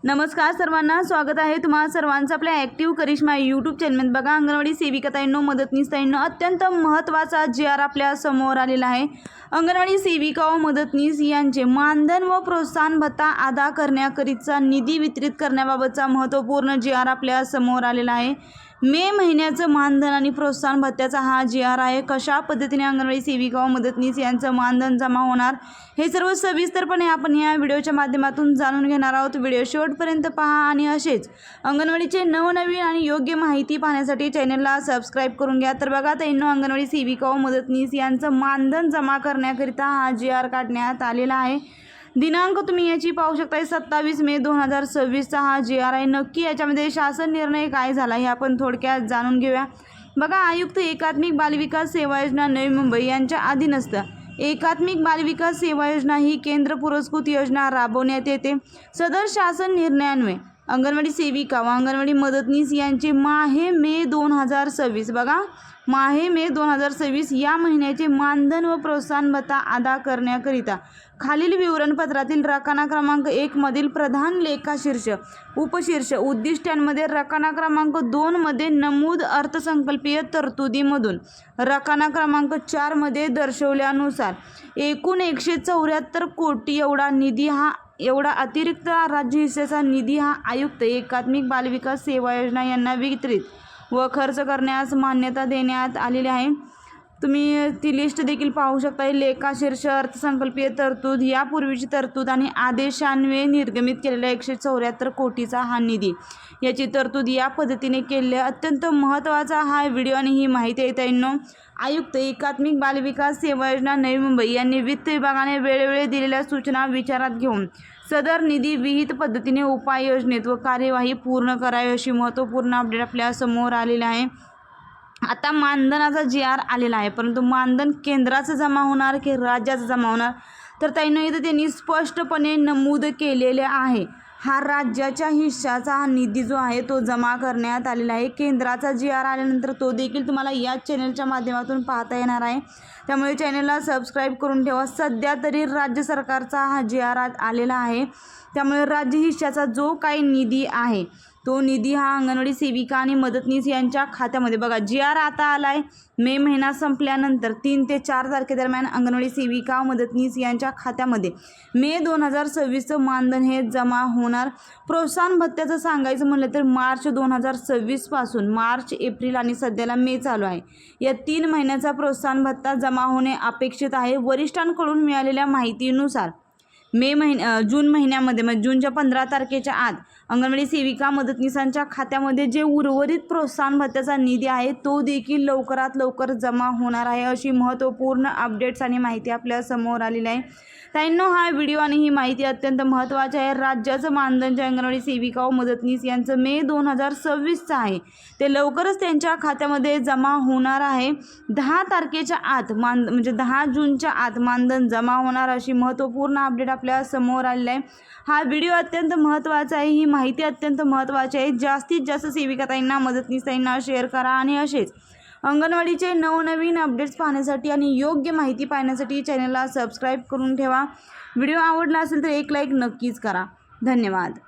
नमस्कार सर्वांना, स्वागत आहे तुम्हा सर्वांचं आपल्या ॲक्टिव्ह करिश्मा यूट्यूब चॅनलमध्ये। बघा, अंगणवाडी सेविकाताईंनो, मदतनीसताईंनो, अत्यंत महत्त्वाचा जी.आर आपल्या समोर आलेला आहे। अंगणवाडी सेविका व मदतनीस यांचे मानधन व प्रोत्साहन भत्ता अदा करण्याकरिता निधी वितरित करण्याबाबतचा महत्त्वपूर्ण जी.आर आपल्या समोर आलेला आहे। मे महिन्याचं मानधन आणि प्रोत्साहन भत्त्याचा हा जी.आर आहे। कशा पद्धतीने अंगणवाडी सेविका व मदतनीस यांचं मानधन जमा होणार हे सर्व सविस्तरपणे आपण या व्हिडिओच्या माध्यमातून जाणून घेणार आहोत। व्हिडिओ शेवटपर्यंत पहा आणि असेच अंगणवाडीचे नवनवीन आणि योग्य माहिती पाहण्यासाठी चॅनलला सबस्क्राईब करून घ्या। तर बघा ताईंनो, अंगणवाडी सेविका व मदतनीस यांचं मानधन जमा करण्याकरिता हा जी.आर काढण्यात आलेला आहे। दिनांक तुम्ही याची पाहू शकता, 27 मे 2026 हा जी.आर आहे। नक्की याच्यामध्ये शासन निर्णय काय झाला हे आपण थोडक्यात जाणून घेऊया। बघा, आयुक्त एकात्मिक बालविकास सेवा योजना नवी मुंबई यांच्या अधीनस्थ एकात्मिक बालविकास सेवा योजना ही केंद्र पुरस्कृत योजना राबवण्यात येते। सदर शासन निर्णयान्वये अंगणवाडी सेविका व अंगणवाडी मदतनीस यांचे माहे मे 2026 बघा माहे मे 2026 या महिन्याचे मानधन व प्रोत्साहन भत्ता अदा करण्याकरिता खालील विवरणपत्रातील रकाना क्रमांक 1 मधील प्रधान लेखाशीर्ष उपशीर्ष उद्दिष्टांमध्ये रकाना क्रमांक 2 मध्ये नमूद अर्थसंकल्पीय तरतुदीमधून रकाना क्रमांक 4 मध्ये दर्शवल्यानुसार एकूण 174 कोटी एवढा अतिरिक्त राज्य हिस्सेचा निधी हा आयुक्त एकात्मिक बालविकास सेवा योजना यांना वितरित व खर्च करण्यास मान्यता देण्यात आलेली आहे। तुम्ही ती लिस्ट देखील पाहू शकता। लेखाशीर्ष अर्थसंकल्पीय तरतूद, यापूर्वीची तरतूद आणि आदेशान्वये निर्गमित केलेल्या 174 कोटीचा हा निधी, याची तरतूद या पद्धतीने केले। अत्यंत महत्त्वाचा हा व्हिडिओ आणि ही माहिती आहे ताईंनो। आयुक्त एकात्मिक बालविकास सेवा योजना नवी मुंबई यांनी वित्त विभागाने वेळोवेळी दिलेल्या सूचना विचारात घेऊन सदर निधी विहित पद्धतीने उपाययोजनेत व कार्यवाही पूर्ण करावी, अशी महत्त्वपूर्ण अपडेट आपल्या समोर आलेली आहे। आता मानधनाचा जी.आर आलेला आहे, परंतु मानधन केंद्राचं जमा होणार की राज्याचं जमा होणार, तर ताईंनो इथं त्यांनी स्पष्टपणे नमूद केलेले आहे। हा राज्याच्या हिश्श्याचा हा निधी जो आहे तो जमा करण्यात आलेला आहे। केंद्राचा जी.आर आल्यानंतर तो देखील तुम्हाला या चॅनलच्या माध्यमातून पाहता येणार आहे, त्यामुळे चॅनलला सबस्क्राईब करून ठेवा। सध्या तरी राज्य सरकारचा हा जी.आर आलेला आहे, त्यामुळे राज्य हिश्श्याचा जो काही निधी आहे तो निधी हा अंगणवाडी सेविका आणि मदतनीस यांच्या खात्यामध्ये बघा जी.आर आता आला आहे। मे महिना संपल्यानंतर 3 ते 4 तारखेदरम्यान अंगणवाडी सेविका व मदतनीस यांच्या खात्यामध्ये मे 2026चं मानधन हे जमा होणार। प्रोत्साहन भत्त्याचं सांगायचं म्हटलं तर मार्च 2026 पासून मार्च, एप्रिल आणि सध्याला मे चालू आहे, या 3 महिन्याचा प्रोत्साहन भत्ता जमा होणे अपेक्षित आहे। वरिष्ठांकडून मिळालेल्या माहितीनुसार जून महिन्यामध्ये म्हणजे जूनच्या 15 तारखेच्या आत अंगणवाडी सेविका मदतनीसांच्या खात्यामध्ये जे उर्वरित प्रोत्साहन भत्त्याचा निधी आहे तो देखील लवकरात लवकर जमा होणार आहे, अशी महत्त्वपूर्ण अपडेट्स आणि माहिती आपल्या समोर आलेली आहे। ताईंनो, हा व्हिडिओ आणि ही माहिती अत्यंत महत्त्वाची आहे। राज्याचं मानधन जे अंगणवाडी सेविका व मदतनीस यांचं मे 2026चं आहे ते लवकरच त्यांच्या खात्यामध्ये जमा होणार आहे। 10 तारखेच्या आत म्हणजे 10 जूनच्या आत मानधन जमा होणार, अशी महत्त्वपूर्ण अपडेट आपल्या समोर आलेली आहे। हा व्हिडिओ अत्यंत महत्त्वाचा आहे, ही माहिती अत्यंत महत्त्वाची आहे। जास्तीत जास्त सेविकाताईंना मदतनीसताईंना शेअर करा आणि असेच अंगणवाडीचे नवनवीन अपडेट्स पाहण्यासाठी आणि योग्य माहिती पाहण्यासाठी चॅनलला सबस्क्राईब करून ठेवा। व्हिडिओ आवडला असेल तर एक लाईक नक्कीच करा। धन्यवाद।